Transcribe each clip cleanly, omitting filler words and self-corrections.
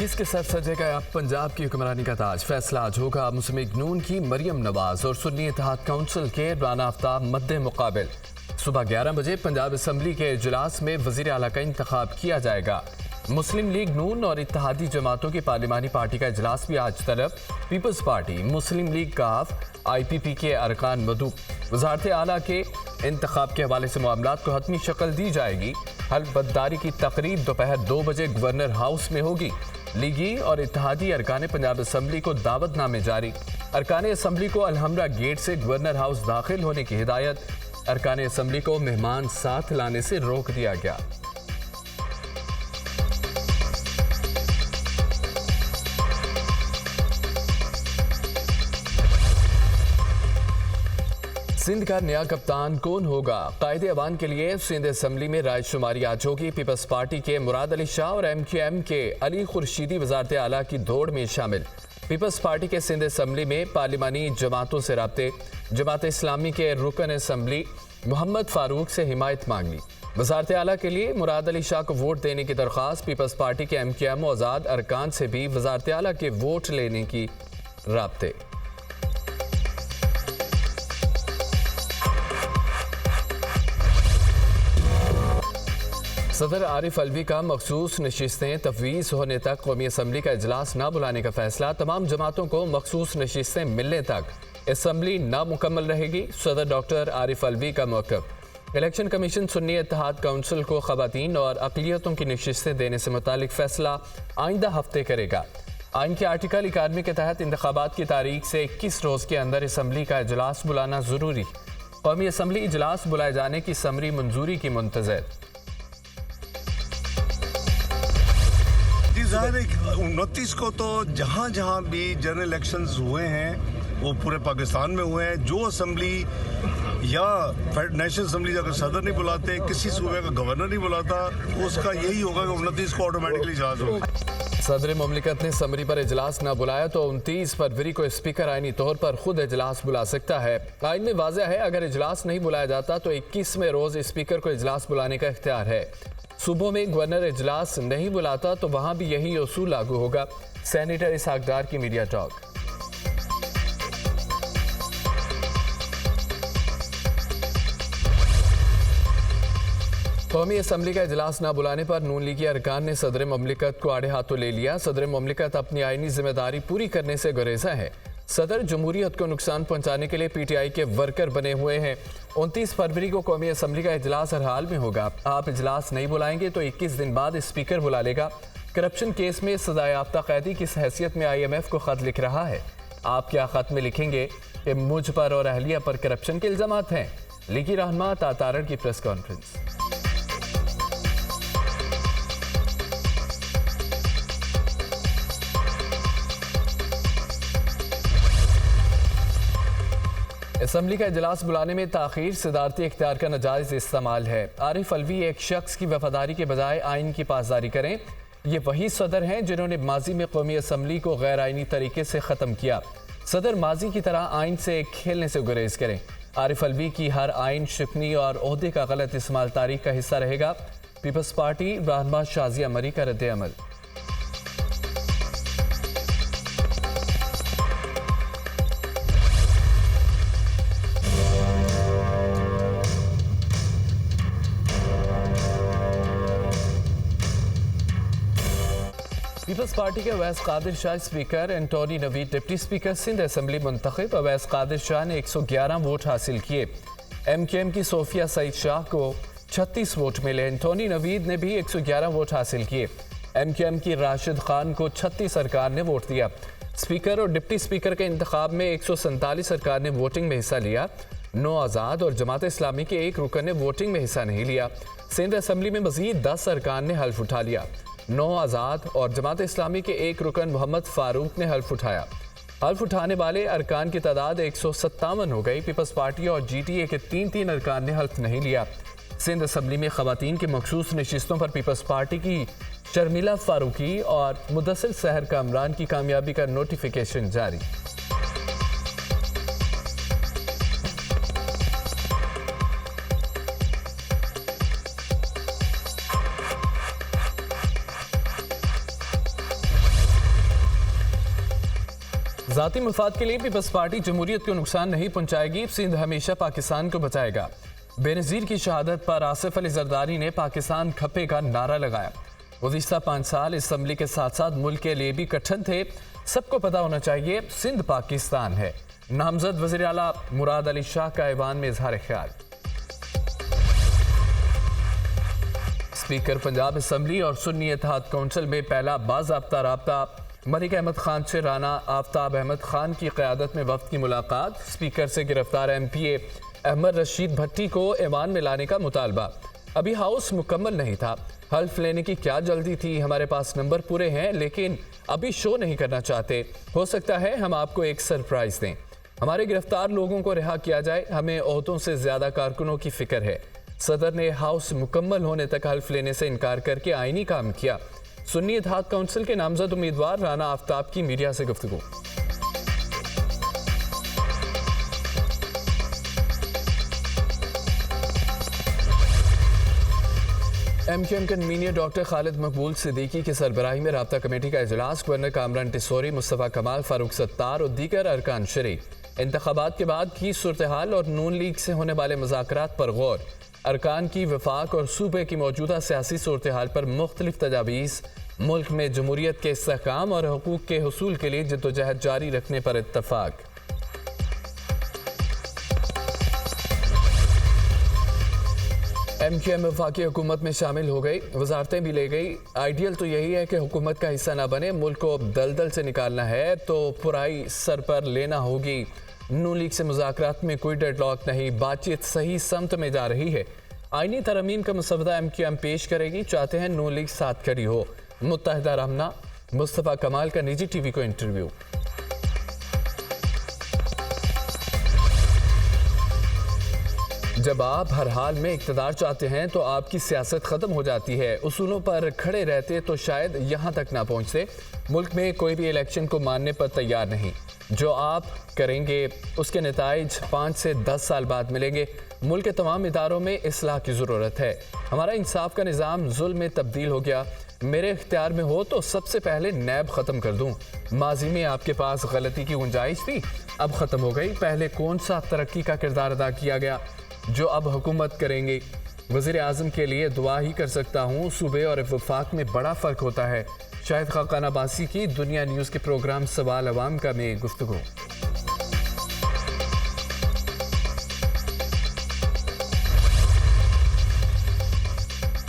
21 के साथ सजेगा अब पंजाब की हुक्मरानी का ताज। फैसला आज होगा मुस्लिम लीग नून की मरियम नवाज और सुन्नी इत्तेहाद काउंसिल के राना आफ्ताब मद्दे मुकाबिल। सुबह 11 बजे पंजाब असम्बली के इजलास में वजीर आला का इंतखाब किया जाएगा। मुस्लिम लीग नून और इत्तेहादी जमातों की पार्लिमानी पार्टी का इजलास भी आज तलब। पीपल्स पार्टी, मुस्लिम लीग काफ, IPP के अरकान मदू वजारत आला के इंतखाब के हवाले से मामलात को हतमी शक्ल दी जाएगी। हल्फ-बद्दारी की तकरीब दोपहर 2 बजे गवर्नर हाउस में होगी। लीगी और इत्तेहादी अरकान पंजाब असम्बली को दावतनामे जारी। अरकान असम्बली को अलहमरा गेट से गवर्नर हाउस दाखिल होने की हिदायत। अरकान असम्बली को मेहमान साथ लाने से रोक दिया गया। सिंध का नया कप्तान कौन होगा? कायदे अवान के लिए सिंध असम्बली में रायशुमारी आज होगी। पीपल्स पार्टी के मुराद अली शाह और MQM के अली खुर्शीदी वजारत आला की दौड़ में शामिल। पीपल्स पार्टी के सिंध असम्बली में पार्लिमानी जमातों से राब्ते। जमात इस्लामी के रुकन असम्बली मोहम्मद फारूक से हिमायत मांगी। वजारत आला के लिए मुराद अली शाह को वोट देने की दरख्वास्त। पीपल्स पार्टी के MQM और आज़ाद अरकान से भी वजारत आला के वोट लेने की राब्ते। सदर आरिफ अलवी का मखसूस नशिस्तें तफवीज़ होने तक कौमी असम्बली का इजलास न बुलाने का फैसला। तमाम जमातों को मखसूस नशिस्तें मिलने तक असम्बली नामुकम्मल रहेगी। सदर डॉक्टर आरिफ अलवी का मौक़िफ़। इलेक्शन कमीशन सुन्नी इत्तेहाद काउंसिल को ख़वातीन और अक़लियतों की नशिस्तें देने से मुतालिक फ़ैसला आइंदा हफ्ते करेगा। आइन के आर्टिकल 91 के तहत इंतखाबात की तारीख से 21 रोज़ के अंदर असम्बली का इजलास बुलाना ज़रूरी। कौमी असम्बली इजलास बुलाए जाने की समरी मंजूरी की मुंतज़र। 29 को तो जहाँ जहाँ भी जनरल इलेक्शंस हुए हैं वो पूरे पाकिस्तान में हुए हैं। जो असम्बली या नेशनल असम्बली अगर सदर नहीं बुलाते, किसी सूबे का गवर्नर नहीं बुलाता, उसका यही होगा कि 29 को ऑटोमेटिकली इजलास होगा। सदर मुमलिकत ने समरी पर इजलास न बुलाया तो 29 फरवरी को स्पीकर आइनी तौर पर खुद इजलास बुला सकता है। आइन में वाज़ेह है अगर इजलास नहीं बुलाया जाता तो 21वें रोज़ स्पीकर को इजलास बुलाने का इख्तियार है। सूबों में गवर्नर इजलास नहीं बुलाता तो वहां भी यही उसूल लागू होगा। सेनेटर इसहाक डार की मीडिया टॉक। कौमी असम्बली का इजलास न बुलाने पर नून लीगी अरकान ने सदर मुमलिकत को आड़े हाथों ले लिया। सदर मुमलिकत अपनी आइनी जिम्मेदारी पूरी करने से गुरेजा है। सदर जमहूरियत को नुकसान पहुंचाने के लिए PTI के वर्कर बने हुए हैं। 29 फरवरी को कौमी असम्बली का इजलास हर हाल में होगा। आप इजलास नहीं बुलाएंगे तो 21 दिन बाद स्पीकर बुला लेगा। करप्शन केस में सजा याफ्ता कैदी किस हैसियत में IMF को खत लिख रहा है? आप क्या खत में लिखेंगे कि मुझ पर और अहलिया पर करप्शन के इल्जामात हैं? लीगी रहनुमा तातारड़ की प्रेस कॉन्फ्रेंस। असम्बली का इजलास बुलाने में ताखीर सदारती इख्तियार का नाजायज़ इस्तेमाल है। आरिफ अलवी एक शख्स की वफादारी के बजाय आइन की पासदारी करें। ये वही सदर हैं जिन्होंने माजी में कौमी असम्बली को गैर आइनी तरीके से ख़त्म किया। सदर माजी की तरह आइन से खेलने से गुरेज करें। आरिफ अलवी की हर आइन शिकनी और ओहदे का गलत इस्तेमाल तारीख का हिस्सा रहेगा। पीपल्स पार्टी रहनुमा शाजिया मरी का रद्द अमल। पीपल्स पार्टी के Awais Qadir Shah speaker, Anthony Naveed deputy speaker Sindh assembly मुंतखब। अवैस कादिर शाह ने 111 वोट हासिल किए। MQM की सोफिया सईद शाह को 36 वोट मिले। एंटोनी नवीद ने भी 111 वोट हासिल किए। MQM की राशिद खान को 36 सरकार ने वोट दिया। स्पीकर और डिप्टी स्पीकर के इंतखाब में 147 सरकार ने वोटिंग में हिस्सा लिया। 9 आज़ाद और जमात इस्लामी के एक रुकन ने वोटिंग में हिस्सा नहीं लिया। सिंध असम्बली में मजीद 10 सरकार ने हल्फ उठा लिया। 9 आज़ाद और जमात इस्लामी के एक रुकन मोहम्मद फारूक ने हल्फ उठाया। हल्फ उठाने वाले अरकान की तादाद 157 हो गई। पीपल्स पार्टी और GTA के 3 अरकान ने हल्फ नहीं लिया। सिंध असम्बली में ख़वातीन की मखसूस नशिस्तों पर पीपल्स पार्टी की शर्मिला फारूकी और मुदस्सिर सहर कामरान की कामयाबी का नोटिफिकेशन जारी। ज़ाती मफाद के लिए पीपल्स पार्टी जमहूरियत को नुकसान नहीं पहुंचाएगी, सिंध हमेशा पाकिस्तान को बचाएगा। बेनज़ीर की शहादत पर आसिफ अली जरदारी ने पाकिस्तान खपे का नारा लगाया। गुज़िश्ता 5 साल असम्बली के साथ साथ मुल्क के लिए भी कठिन थे। सबको पता होना चाहिए सिंध पाकिस्तान है। नामजद वज़ीर आला मुराद अली शाह का ऐवान में इजहार ख्याल। स्पीकर पंजाब असम्बली और सुन्नी इत्तेहाद कौंसिल में पहला बाज़ाब्ता राब्ता। मलिक अहमद खान से राना आफ्ताब अहमद खान की क़यादत में वफ़द की मुलाकात। स्पीकर से गिरफ्तार MPA अहमद रशीद भट्टी को ऐवान में लाने का मुतालबा। अभी हाउस मुकम्मल नहीं था, हल्फ लेने की क्या जल्दी थी, हमारे पास नंबर पूरे हैं लेकिन अभी शो नहीं करना चाहते। हो सकता है हम आपको एक सरप्राइज़ दें। हमारे गिरफ्तार लोगों को रिहा किया जाए, हमें ओहदों से ज़्यादा कारकुनों की फ़िक्र है। सदर ने हाउस मुकम्मल होने तक हल्फ लेने से इनकार करके आईनी काम किया। सुन्नी इत्तेहाद कौंसिल के नामजद उम्मीदवार राना आफ्ताब की मीडिया से गुफ्तगू। MQM कन्वीनर डॉक्टर खालिद मकबूल सिद्दीकी की सरबराही में राब्ता कमेटी का इजलास। गवर्नर कामरान टिसोरी, मुस्तफ़ा कमाल, फारूक सत्तार और दीगर अरकान शरीक। इंतखाबात के बाद की सूरत हाल और नून लीग से होने वाले मुज़ाकरात पर गौर। अरकान की वफाक और सूबे की मौजूदा सियासी सूरत हाल पर मुख्तलिफ तजावीज़। मुल्क में जमहूरियत के इस्तेहकाम और हकूक़ के हुसूल के लिए जद्दोजहद जारी रखने पर इत्तफाक। MQM वफाकी हुकूमत में शामिल हो गई, वजारतें भी ले गई। आइडियल तो यही है कि हुकूमत का हिस्सा ना बने, मुल्क को दलदल से निकालना है तो पुराई सर पर लेना होगी। नून लीग से मुज़ाकरात में कोई डेडलॉक नहीं, बातचीत सही समत में जा रही है। आईनी तरमीम का मसवदा MQM पेश करेगी, चाहते हैं नून लीग साथ खड़ी हो। मुत्तहिदा रहना। मुस्तफ़ा कमाल का निजी TV को इंटरव्यू। जब आप हर हाल में इक़्तिदार चाहते हैं तो आपकी सियासत ख़त्म हो जाती है। उसूलों पर खड़े रहते तो शायद यहाँ तक ना पहुँचते। मुल्क में कोई भी इलेक्शन को मानने पर तैयार नहीं। जो आप करेंगे उसके नताइज 5 से 10 साल बाद मिलेंगे। मुल्क के तमाम इदारों में इस्लाह की ज़रूरत है। हमारा इंसाफ का निज़ाम जुल्म में तब्दील हो गया। मेरे इख्तियार में हो तो सबसे पहले नैब ख़त्म कर दूँ। माजी में आपके पास गलती की गुंजाइश थी, अब ख़त्म हो गई। पहले कौन सा तरक्की का किरदार अदा किया गया जो अब हुकूमत करेंगे? वज़ीर आज़म के लिए दुआ ही कर सकता हूँ। सूबे और वफाक में बड़ा फ़र्क होता है। शाहिद खाकान अब्बासी की दुनिया न्यूज़ के प्रोग्राम सवाल अवाम का में गुफ्तगू।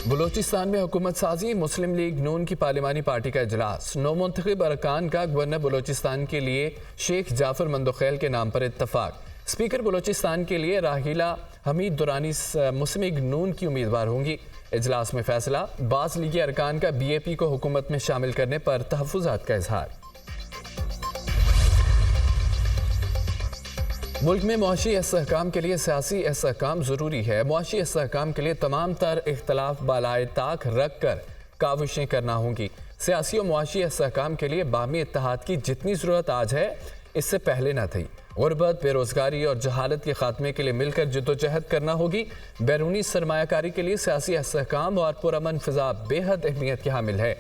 बलोचिस्तान में हुकूमत साजी। मुस्लिम लीग नून की पार्लिमानी पार्टी का इजलास। नौ मुंतखब अरकान का गवर्नर बलोचिस्तान के लिए शेख जाफर मंदोखेल के नाम पर इत्तफाक। स्पीकर बलोचिस्तान के लिए राहिला हमीद दुरानी मुस्लिम लीग नून की उम्मीदवार होंगी। इजलास में फैसला। बाज़ लीगी अरकान का BAP को हुकूमत में शामिल करने पर तहफ़्फ़ुज़ात का इजहार। मुल्क में मुआशी इस्तेहकाम के लिए सियासी इस्तेहकाम ज़रूरी है। मुआशी इस्तेहकाम के लिए तमाम तर इख्तलाफ बालाए ताक रख कर काविशें करना होंगी। सियासी और मुआशी इस्तेहकाम के लिए बाहमी इत्तेहाद की जितनी ज़रूरत आज है इससे पहले न थी। गुर्बत, बेरोज़गारी और जहालत के खात्मे के लिए मिलकर जद्दोजहद करना होगी। बैरूनी सरमायाकारी के लिए सियासी इस्तेहकाम और पुरअमन फ़िज़ा बेहद अहमियत के हामिल है।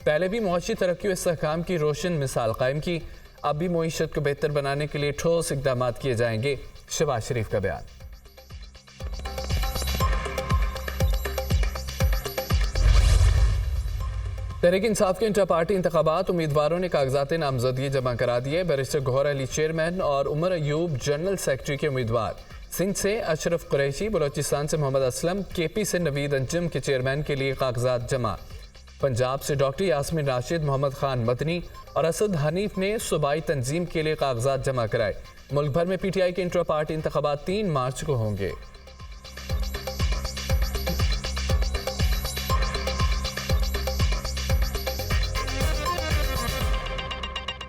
पहले भी मुआशी तरक्की और इस्तेहकाम की रोशन मिसाल कायम की। अब भी मईशत को बेहतर बनाने के लिए ठोस इक़दाम किए जाएंगे। शहबाज शरीफ का बयान। तहरीक इंसाफ के इंटर पार्टी इंतखाबात। उम्मीदवारों ने कागजात नामजदगी जमा करा दिए। बैरिस्टर गौहर अली चेयरमैन और उमर अयूब जनरल सेक्रेटरी के उम्मीदवार। सिंध से अशरफ कुरैशी, बलोचिस्तान से मोहम्मद असलम, KP से नवीद अंजुम के चेयरमैन के लिए कागजात जमा। पंजाब से डॉक्टर यास्मीन राशिद, मोहम्मद खान मदनी और असद हनीफ ने सूबाई तंजीम के लिए कागजात जमा कराए। मुल्क भर में PTI के इंटर पार्टी इंतखाबात 3 मार्च को होंगे।